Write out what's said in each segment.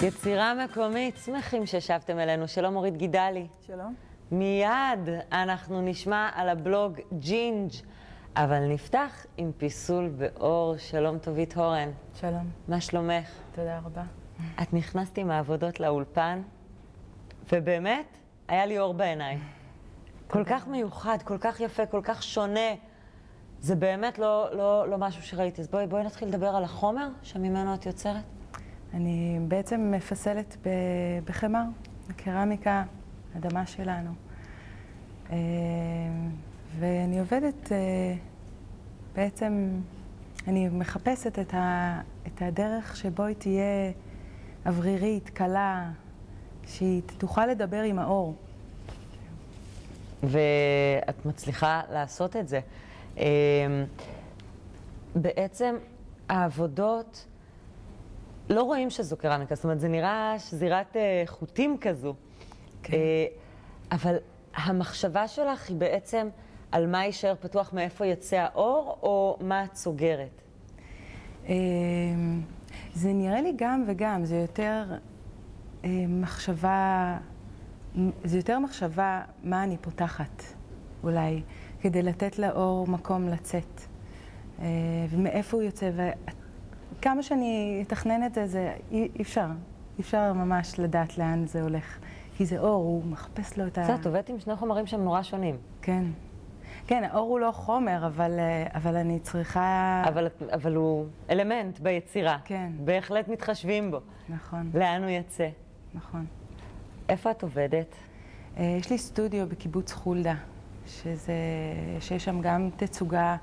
יצירה מקומית, שמחים ששבתם אלינו. שלום אורית גידלי. שלום. מיד אנחנו נשמע על הבלוג ג'ינג', אבל נפתח עם פיסול באור. שלום טובית הורן. שלום. מה שלומך? תודה רבה. את נכנסת עם העבודות לאולפן, ובאמת היה לי אור בעיניים. כל כך מיוחד, כל כך יפה, כל כך שונה. זה באמת לא משהו שראיתי. אז בואי נתחיל לדבר על החומר שממנו את יוצרת. אני בעצם מפסלת בחמר, קרמיקה, אדמה שלנו. ואני עובדת, בעצם, אני מחפשת את הדרך שבו היא תהיה אוורירית, קלה, שהיא תוכל לדבר עם האור. ואת מצליחה לעשות את זה. בעצם העבודות, לא רואים שזו קרמיקה, זאת אומרת, זה נראה שזירת חוטים כזו. כן. אבל המחשבה שלך היא בעצם על מה יישאר פתוח, מאיפה יצא האור, או מה את סוגרת? זה נראה לי גם וגם, זה יותר מחשבה מה אני פותחת, אולי, כדי לתת לאור מקום לצאת. ומאיפה הוא יוצא, וכמה שאני אתכנן את זה, אי אפשר ממש לדעת לאן זה הולך. כי זה אור, הוא מחפש לו את ה... את עובדת עם שני חומרים שהם נורא שונים. כן. כן, האור הוא לא חומר, אבל אני צריכה... אבל הוא אלמנט ביצירה. כן. בהחלט מתחשבים בו. נכון. לאן הוא יצא. נכון. איפה את עובדת? יש לי סטודיו בקיבוץ חולדה, שיש שם גם תצוגה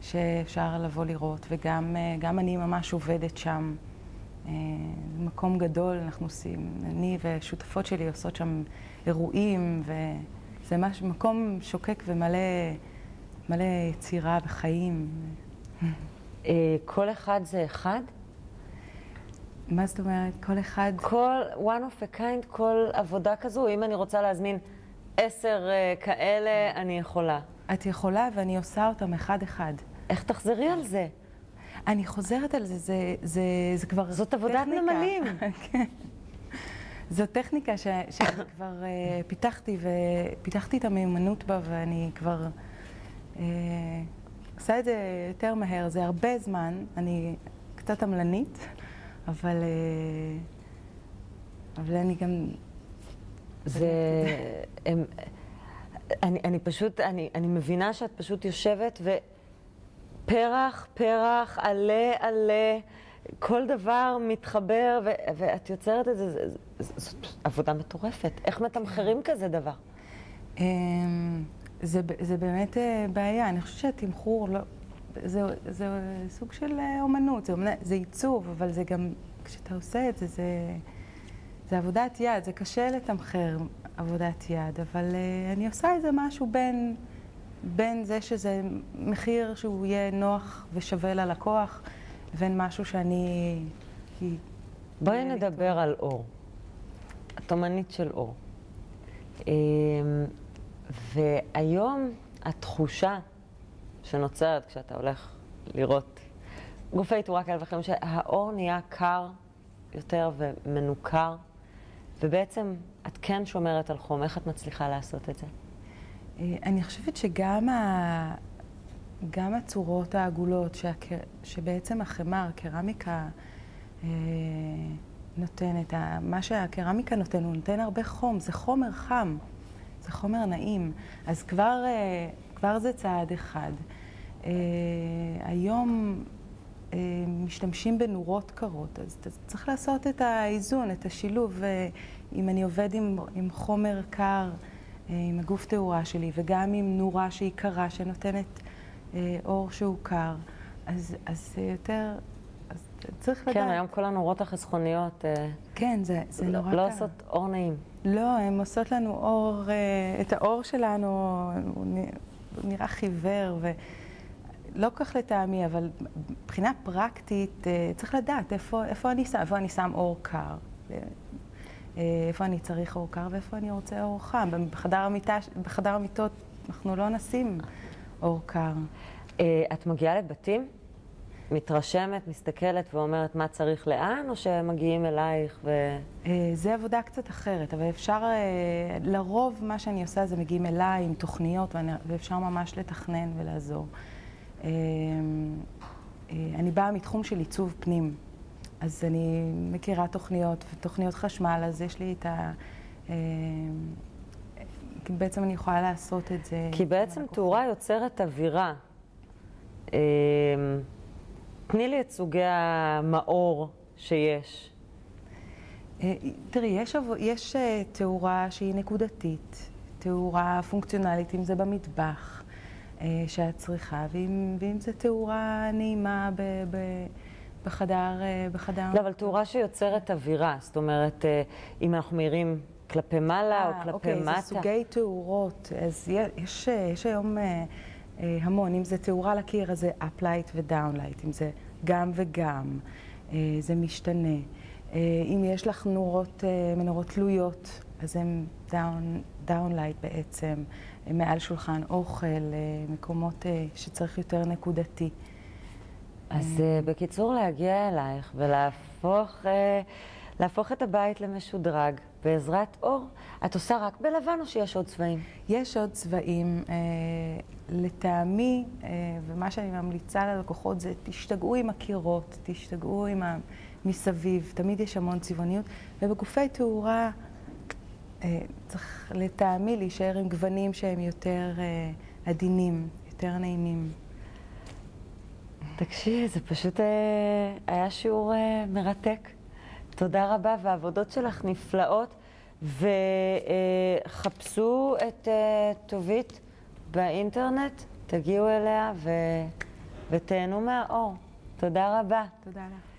שאפשר לבוא לראות, וגם אני ממש עובדת שם. מקום גדול, אנחנו עושים, אני ושותפות שלי עושות שם אירועים, וזה מקום שוקק ומלא יצירה וחיים. כל אחד זה אחד? מה זאת אומרת? כל אחד... one of a kind, כל עבודה כזו, אם אני רוצה להזמין 10 כאלה, אני יכולה. את יכולה, ואני עושה אותם אחד-אחד. איך תחזרי על זה? אני חוזרת על זה, זה כבר... זאת עבודת נמלים. כן. זו טכניקה שאני כבר פיתחתי את המיומנות בה, ואני כבר עושה את זה יותר מהר. זה הרבה זמן, אני קצת עמלנית, אבל אני גם... אני מבינה שאת פשוט יושבת פרח, עלה, כל דבר מתחבר, ואת יוצרת את זה, זאת עבודה מטורפת. איך מתמחרים כזה דבר? זה באמת בעיה. אני חושבת שהתמחור, זה סוג של אומנות, זה עיצוב, אבל זה גם, כשאתה עושה את זה, זה עבודת יד, זה קשה לתמחר עבודת יד, אבל אני עושה איזה משהו בין זה שזה מחיר שהוא יהיה נוח ושווה ללקוח, לבין משהו שאני... בואי נדבר על אור. את אומנית של אור. והיום התחושה שנוצרת כשאתה הולך לראות גופי תאורה כאלה ואחרים, שהאור נהיה קר יותר ומנוכר, ובעצם את כן שומרת על חום. איך את מצליחה לעשות את זה? אני חושבת שגם הצורות העגולות, שבעצם החמר, קרמיקה נותנת, מה שהקרמיקה נותן, הוא נותן הרבה חום, זה חומר חם, זה חומר נעים, אז כבר זה צעד אחד. היום משתמשים בנורות קרות, אז צריך לעשות את האיזון, את השילוב, אם אני עובד עם חומר קר, עם הגוף תאורה שלי, וגם עם נורה שהיא קרה, שנותנת אור שהוא קר, אז זה יותר, אז צריך לדעת. כן, היום כל הנורות החסכוניות, כן, זה נורא קר. לא עושות אור נעים. לא, הן עושות לנו אור, את האור שלנו, הוא נראה חיוור, ולא כך לטעמי, אבל מבחינה פרקטית, צריך לדעת איפה אני שם אור קר. איפה אני צריך אור קר ואיפה אני רוצה אור חם. בחדר המיטות אנחנו לא נשים אור קר. את מגיעה לבתים? מתרשמת, מסתכלת ואומרת מה צריך לאן, או שמגיעים אלייך זה עבודה קצת אחרת, אבל אפשר, לרוב מה שאני עושה זה מגיעים אליי עם תוכניות, ואפשר ממש לתכנן ולעזור. אני באה מתחום של עיצוב פנים, אז אני מכירה תוכניות ותוכניות חשמל, אז יש לי את ה... בעצם אני יכולה לעשות את זה. כי בעצם תאורה יוצרת אווירה. תני לי את סוגי המאור שיש. תראי, יש תאורה שהיא נקודתית, תאורה פונקציונלית, אם זה במטבח שאת צריכה, ואם זה תאורה נעימה בחדר... לא, אבל תאורה שיוצרת אווירה, זאת אומרת, אם אנחנו מאירים כלפי מעלה או כלפי מטה. אוקיי, זה סוגי תאורות, אז יש היום המון, אם זה תאורה לקיר, אז זה אפ-לייט ודאון-לייט, אם זה גם וגם, זה משתנה. אם יש לך מנורות תלויות, אז הם דאון-לייט בעצם, מעל שולחן אוכל, מקומות שצריך יותר נקודתי. אז בקיצור, להגיע אלייך ולהפוך את הבית למשודרג בעזרת אור. את עושה רק בלבן או שיש עוד צבעים? יש עוד צבעים. לטעמי, ומה שאני ממליצה ללקוחות זה תשתגעו עם הקירות, תשתגעו עם מסביב, תמיד יש המון צבעוניות, ובגופי תאורה צריך לטעמי להישאר עם גוונים שהם יותר עדינים, יותר נעימים. תקשיבי, זה פשוט היה שיעור מרתק. תודה רבה, והעבודות שלך נפלאות, וחפשו את טובית באינטרנט, תגיעו אליה ותהנו מהאור. תודה רבה. תודה לך.